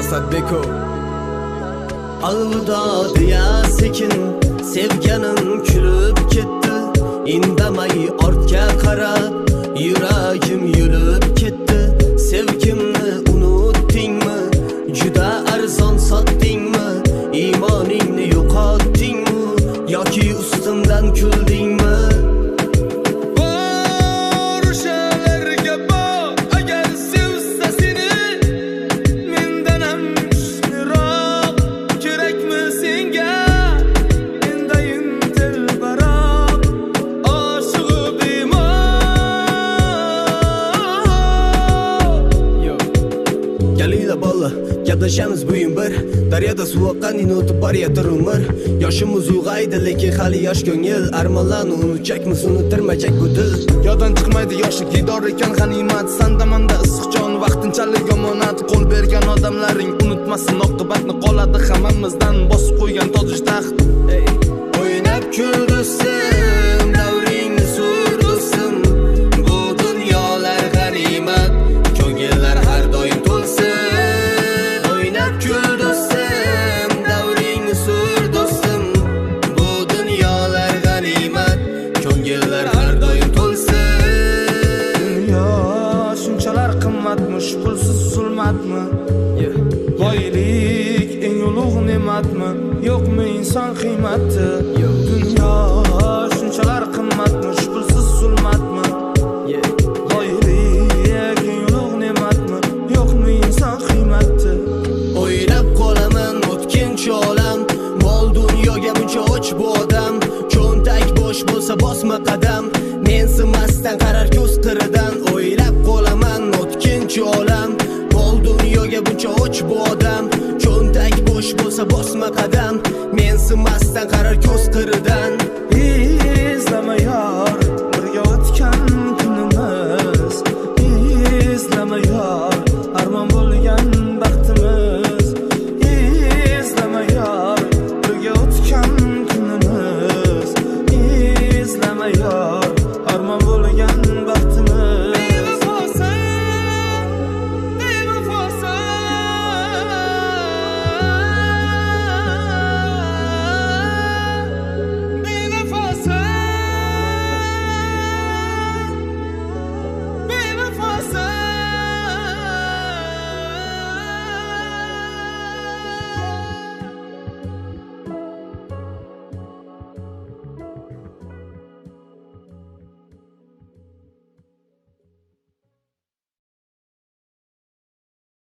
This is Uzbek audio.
Asadbekov. Alvida deya sekin sevganim kulib ketdi. Indamay ortga qarab yuragim yulib ketdi. Sevgimni unutdingmi? Juda arzon sotdingmi? Iymoningni yo'qotdingmi? Yoki ustimdan kuldingmi? Gaplashamiz bugun bir daryoda suv oqqandek o'tib borayotir umr. Yoshimiz ulg'aydi, lekin hali yosh ko'ngil. Armonlarni unutjakmiz, unutirmajak bu dil. Yoddan chiqmaydi yoshlik, didor ekan g'animat. Sandamonda issiq jon, vaqtinchalik omonat. Qo'l bergan odamlaring unutmasin oqibatni. Qoladi hammamizdan bosib qo'ygan toj taxt. O'ynab kuldirsin, davringni surdirsin. Bu dunyolar g'animat, ko'ngillar har doim to'lsin. Kuldirsin, davringni surdirsin. Bu dunyolar g'animat, ko'ngillar har doim to'lsin. Dunyo shunchalar qimmatmish, pulsiz zulmatmi? Boylik eng ulug' ne'matmi? Yo'qmi inson qiymati? Dunyo shunchalar qimmatmish, pulsiz zulmatmi? Boylik eng ulug' ne'matmi? Yo'qmi inson qiymati? O'ylab qolaman o'tkinchi olam, mol dunyoga buncha och bu odam. Cho'ntak bo'sh bo'lsa bosma qadam, mensimasdan qarar ko'z qiridan. O'ylab qolaman o'tkinchi olam, mol dunyoga buncha och bu odam. Cho'ntak bo'sh bo'lsa bosma qadam, mensimasdan qarar ko'z qiridan.